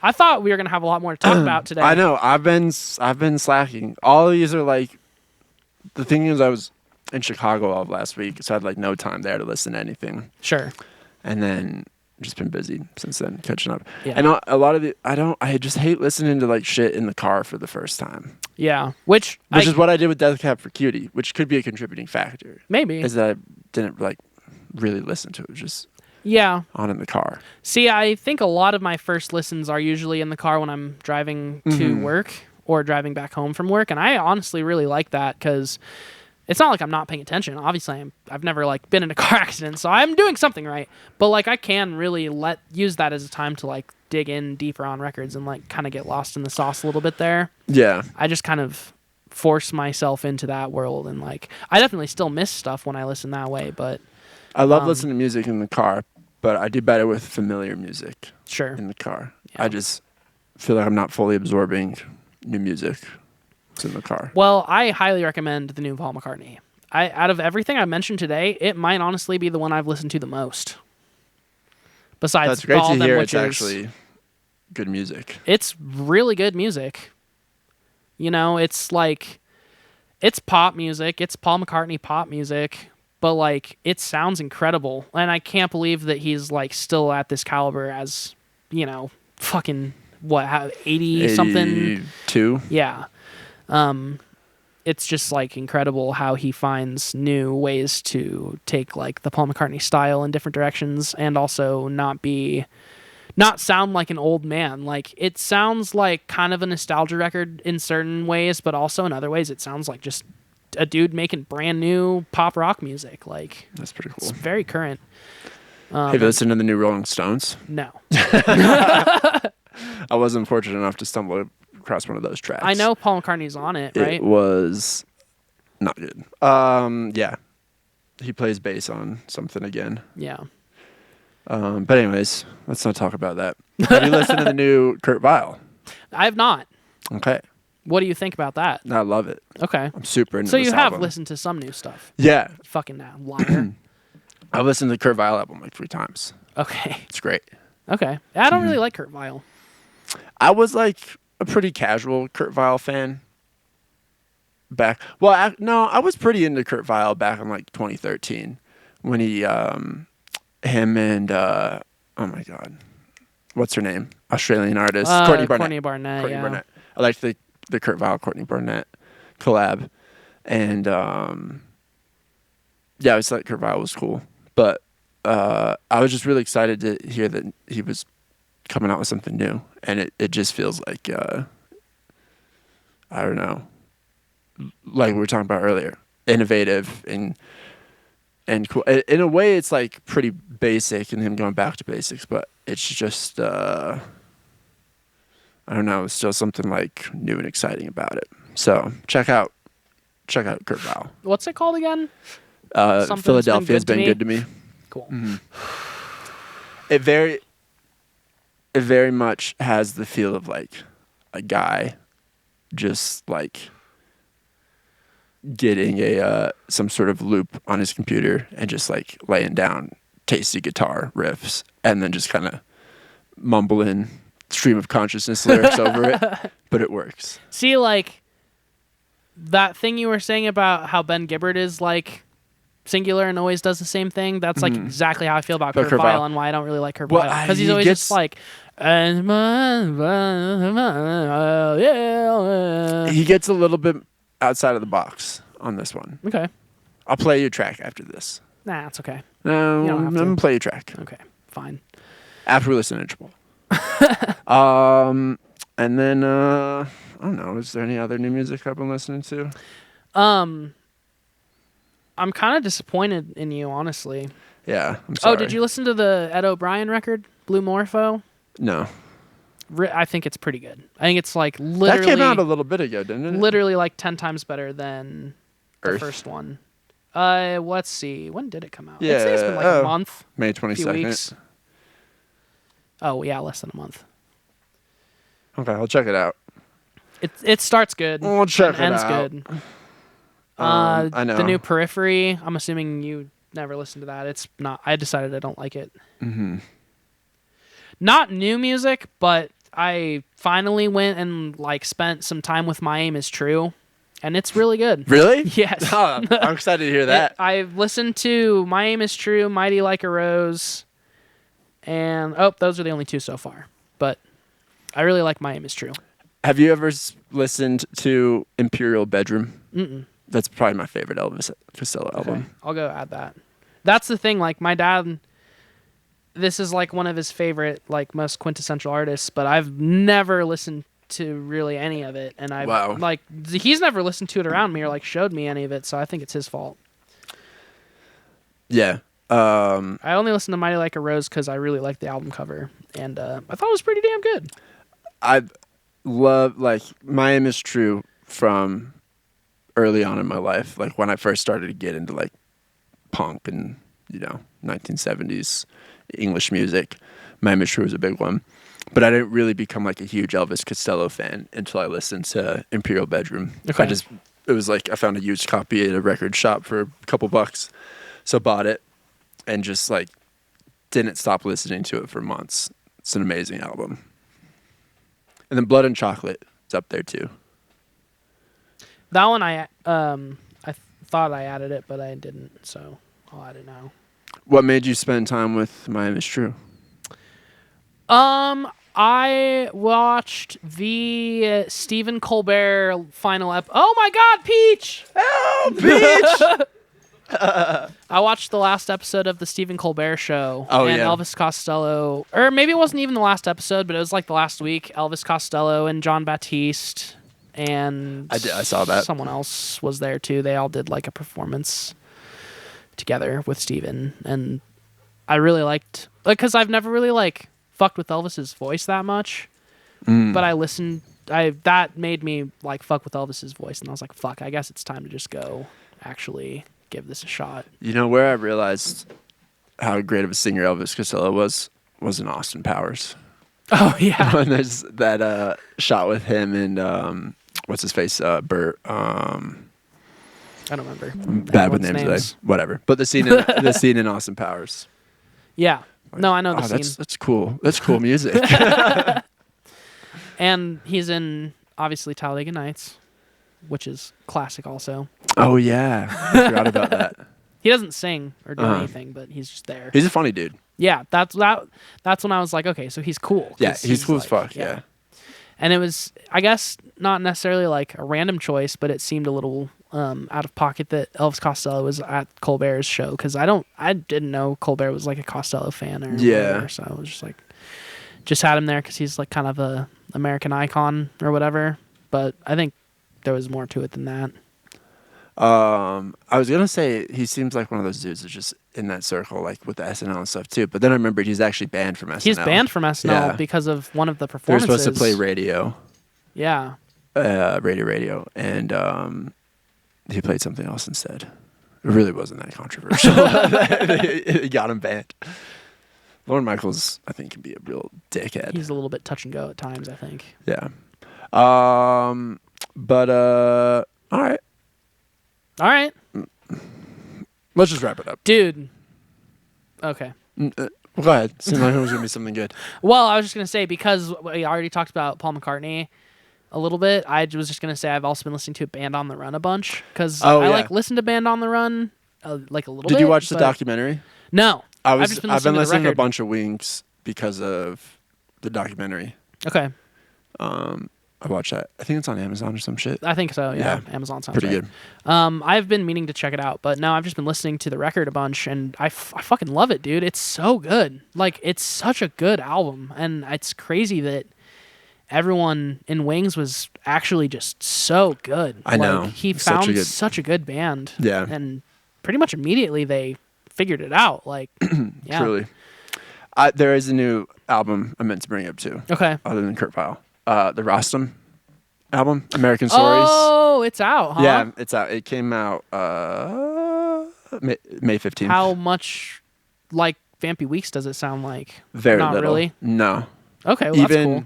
I thought we were gonna have a lot more to talk about today. I know. I've been slacking. All of these are like. The thing is, I was in Chicago all of last week, so I had like no time there to listen to anything. Sure. And then just been busy since then, catching up. Yeah. And a lot of the I just hate listening to like shit in the car for the first time. Yeah, which is what I did with Death Cab for Cutie, which could be a contributing factor. maybe. Is that I didn't like really listen to it. It was just Yeah. on in the car. See, I think a lot of my first listens are usually in the car when I'm driving to work or driving back home from work, and I honestly really like that because it's not like I'm not paying attention. Obviously, I've never like been in a car accident, so I'm doing something right. But like I can really use that as a time to like dig in deeper on records and like kind of get lost in the sauce a little bit there. Yeah. I just kind of force myself into that world, and like I definitely still miss stuff when I listen that way, but I love listening to music in the car, but I do better with familiar music sure. in the car. Yeah. I just feel like I'm not fully absorbing new music in the car. Well, I highly recommend the new Paul McCartney. Out of everything I mentioned today, it might honestly be the one I've listened to the most. Besides, That's great All to Them hear. Witches. It's actually good music. It's really good music. You know, it's like it's pop music. It's Paul McCartney pop music, but like it sounds incredible, and I can't believe that he's like still at this caliber as, you know, fucking what, 80 something. 82. Yeah. It's just like incredible how he finds new ways to take like the Paul McCartney style in different directions and also not sound like an old man. Like it sounds like kind of a nostalgia record in certain ways, but also in other ways it sounds like just a dude making brand new pop rock music. Like That's pretty cool. it's very current. Have you listened to the new Rolling Stones? No. I wasn't fortunate enough to stumble across one of those tracks. I know Paul McCartney's on it, right? It was not good. Yeah. He plays bass on something again. Yeah. But anyways, let's not talk about that. Have you listened to the new Kurt Vile? I have not. Okay. What do you think about that? I love it. Okay. I'm super into So this you have album. listened to some new stuff. Yeah. Fucking liar. I've listened to the Kurt Vile album like 3 times. Okay. It's great. Okay. I don't really like Kurt Vile. I was like a pretty casual Kurt Vile fan back. Well, I was pretty into Kurt Vile back in like 2013 when him and oh my god, what's her name? Australian artist Courtney Barnett. Courtney Barnett. Courtney Yeah. Barnett. I liked the Kurt Vile Courtney Barnett collab, and yeah, I just thought Kurt Vile was cool, but I was just really excited to hear that he was coming out with something new, and it just feels like I don't know, like we were talking about earlier, innovative and cool. In a way, it's like pretty basic, and him going back to basics, but it's just I don't know, it's still something like new and exciting about it. So check out Kurt Vile. What's it called again? Something That's Philadelphia's been good to me. Cool. It very much has the feel of like a guy just like getting some sort of loop on his computer and just like laying down tasty guitar riffs and then just kind of mumbling stream of consciousness lyrics over it, but it works. See, like that thing you were saying about how Ben Gibbard is like singular and always does the same thing. That's like exactly how I feel about Kurt Weill and why I don't really like Kurt Weill, because he's always just like. He gets a little bit outside of the box on this one. Okay. I'll play you a track after this. Nah, it's okay. No, You don't have I'm to. gonna play you a track Okay, fine. after we listen to Interval. And then I don't know. Is there any other new music I've been listening to? I'm kind of disappointed in you, honestly. Yeah. I'm sorry. Oh, did you listen to the Ed O'Brien record, Blue Morpho? No. I think it's pretty good. I think it's like literally. That came out a little bit ago, didn't it? Literally like 10 times better than Earth. the first one. Let's see. When did it come out? Yeah, It's been like a month. May Few 22nd. weeks. Oh yeah, less than a month. Okay, I'll check it out. It starts good. We'll check and it ends out. good. I know. The new Periphery. I'm assuming you never listened to that. It's not. I decided I don't like it. Mm-hmm. Not new music, but I finally went and like spent some time with My Aim Is True, and it's really good. Really? Yes. Oh, I'm excited to hear that. I've listened to My Aim Is True, Mighty Like a Rose, and those are the only two so far. But I really like My Aim Is True. Have you ever listened to Imperial Bedroom? Mm-mm. That's probably my favorite Elvis Costello album. Okay. I'll go add that. That's the thing. Like my dad, this is like one of his favorite, like most quintessential artists, but I've never listened to really any of it, and I've like he's never listened to it around me or like showed me any of it, so I think it's his fault. Yeah. I only listened to Mighty Like a Rose because I really liked the album cover, and I thought it was pretty damn good. I love, like, My Aim Is True from early on in my life, like when I first started to get into like punk and 1970s English music. My Aim Is True was a big one, but I didn't really become like a huge Elvis Costello fan until I listened to Imperial Bedroom. Okay. It was like I found a used copy at a record shop for a couple bucks, so bought it and just like didn't stop listening to it for months. It's an amazing album. And then Blood and Chocolate is up there too. That one I thought I added it, but I didn't, so I'll add it now. What made you spend time with My Aim Is True? I watched the Stephen Colbert final Oh my God, Peach! Oh, Peach! I watched the last episode of the Stephen Colbert show. Oh, and yeah. Elvis Costello, or maybe it wasn't even the last episode, but it was like the last week. Elvis Costello and John Baptiste and I saw that. Someone else was there too. They all did like a performance together with Stephen, and I really liked, like, because I've never really like fucked with Elvis's voice that much, but I listened. That made me like fuck with Elvis's voice, and I was like, fuck, I guess it's time to just go actually give this a shot. You know where I realized how great of a singer Elvis Costello was in Austin Powers. Oh yeah. When there's that shot with him and what's his face, Bert. I don't remember. Bad with names today. Whatever. But the scene in Austin Powers. Yeah. No, I know the scene. That's cool. That's cool music. And he's in obviously Talladega Nights, which is classic also. Oh yeah, I forgot about that. He doesn't sing or do anything, but he's just there. He's a funny dude. Yeah, that's when I was like, okay, so he's cool. Yeah, he's cool as like, fuck. Yeah. And it was, I guess, not necessarily like a random choice, but it seemed a little out of pocket that Elvis Costello was at Colbert's show, because I didn't know Colbert was like a Costello fan or whatever, so I was just like, just had him there because he's like kind of a American icon or whatever. But I think there was more to it than that. I was gonna say he seems like one of those dudes that's just in that circle, like with the SNL and stuff too. But then I remembered he's actually banned from SNL. He's banned from SNL because of one of the performances. They're supposed to play radio. Yeah. Radio, and he played something else instead. It really wasn't that controversial. It got him banned. Lorne Michaels, I think, can be a real dickhead. He's a little bit touch and go at times, I think. Yeah. But all right. All right, Let's just wrap it up. dude. Okay. Go ahead. Seemed like it was gonna be something good. Well, I was just gonna say, because we already talked about Paul McCartney a little bit, I was just gonna say I've also been listening to Band on the Run a bunch, because I like listen to Band on the Run like a little bit. Did you watch the documentary? No. I've just been been listening to a record. bunch of Wings because of the documentary. Okay. I watched that. I think it's on Amazon or some shit. I think so, yeah. Yeah. Amazon sounds Pretty right. good. I've been meaning to check it out, but no, I've just been listening to the record a bunch, and I fucking love it, dude. It's so good. Like, it's such a good album, and it's crazy that everyone in Wings was actually just so good. I know. Like, he Such a found good- such a good band. Yeah. And pretty much immediately they figured it out. Like, yeah. Truly. There is a new album I meant to bring up too. Okay. Other than Kurt Vile. The Rostam album, American Stories. Oh, it's out, huh? Yeah, it's out. It came out May 15th. How much like Vampy Weeks does it sound like? Very Not little. really. No. Okay, well, that's cool.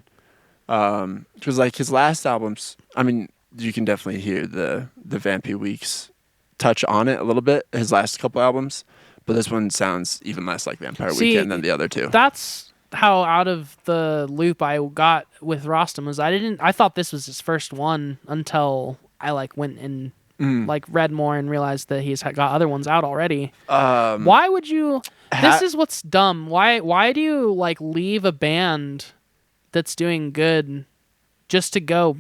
Even because like his last albums, I mean, you can definitely hear the Vampy Weeks touch on it a little bit. His last couple albums, but this one sounds even less like Vampire Weekend than the other two. That's how out of the loop I got with Rostam. Was I thought this was his first one until I like went and like read more and realized that he's got other ones out already. Why would you? This is what's dumb. Why do you like leave a band that's doing good just to go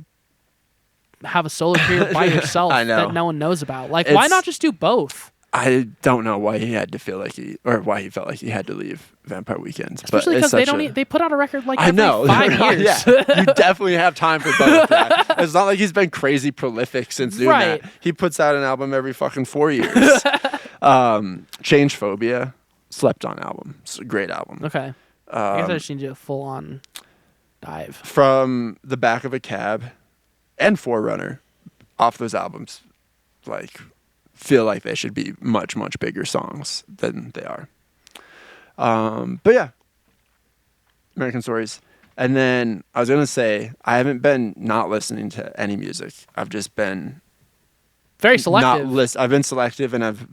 have a solo career by yourself I know. that no one knows about? Like, why not just do both? I don't know why he had to feel like why he felt like he had to leave Vampire Weekend. Especially because they put out a record like I every know. 5 years. Yeah, you definitely have time for both. Right? It's not like he's been crazy prolific since doing Right. that. He puts out an album every fucking 4 years. Change Phobia, slept on album. It's a great album. Okay. I guess I just need to do a full on dive. From the Back of a Cab and Forerunner, off those albums, like feel like they should be much, much bigger songs than they are. But yeah, American Stories. And then I was going to say, I haven't been not listening to any music. I've just been Very selective. I've been selective, and I've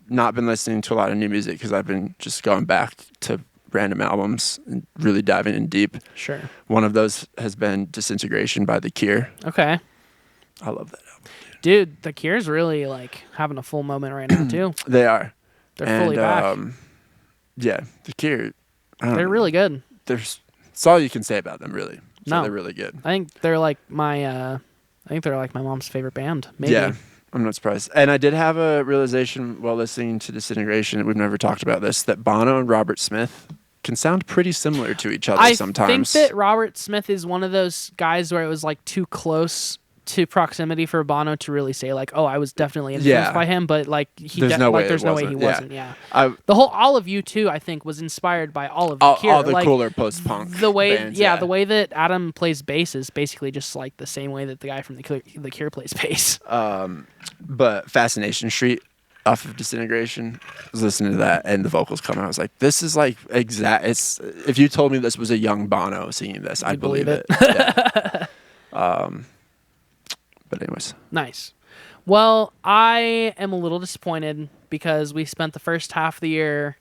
not been listening to a lot of new music because I've been just going back to random albums and really diving in deep. Sure. One of those has been Disintegration by The Cure. Okay. I love that album. Dude, The Cure's really like having a full moment right now too. They are. They're fully back. Yeah, The Cure. They're really good. That's all you can say about them, really. So No. they're really good. I think they're like my mom's favorite band. Maybe. Yeah, I'm not surprised. And I did have a realization while listening to Disintegration, we've never talked about this, that Bono and Robert Smith can sound pretty similar to each other sometimes. I think that Robert Smith is one of those guys where it was like too close to proximity for Bono to really say like, oh, I was definitely influenced by him, but like there's no way he wasn't. Yeah. The whole All of You too, I think, was inspired by all of The Cure. All the like, cooler post-punk the way, bands, the way that Adam plays bass is basically just like the same way that the guy from the Cure plays bass. But Fascination Street off of Disintegration, I was listening to that and the vocals come out. I was like, this is like exact. It's if you told me this was a young Bono singing this, I'd believe it. Yeah. But anyways. Nice. Well, I am a little disappointed because we spent the first half of the year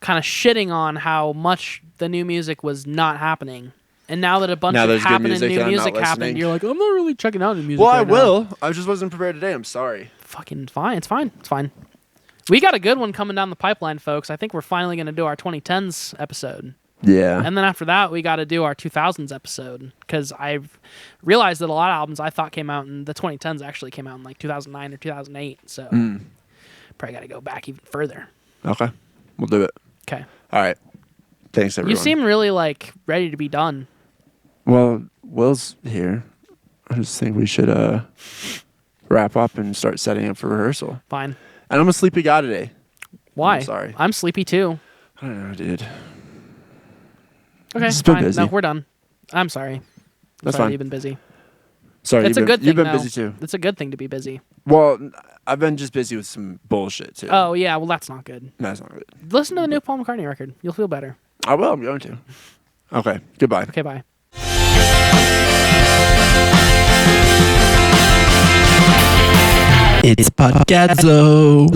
kind of shitting on how much the new music was not happening. And now that a bunch of happening new music happened, you're like, I'm not really checking out new music. Well, right I now. will. I just wasn't prepared today. I'm sorry. Fucking fine. It's fine. It's fine. We got a good one coming down the pipeline, folks. I think we're finally going to do our 2010s episode. Yeah. And then after that, we got to do our 2000s episode because I've realized that a lot of albums I thought came out in the 2010s actually came out in like 2009 or 2008. So probably got to go back even further. Okay. We'll do it. Okay. All right. Thanks, everyone. You seem really like ready to be done. Well, Will's here. I just think we should wrap up and start setting up for rehearsal. Fine. And I'm a sleepy guy today. Why? I'm sorry. I'm sleepy too. I don't know, dude. Okay, It's been fine. busy. No, we're done. I'm sorry. That's sorry fine. You've been busy. Sorry, It's a good thing. you've been though. busy too. It's a good thing to be busy. Well, I've been just busy with some bullshit too. Oh yeah, well that's not good. That's not good. Listen to the new Paul McCartney record. You'll feel better. I will. I'm going to. Okay. Goodbye. Okay, bye. It's podcadzo.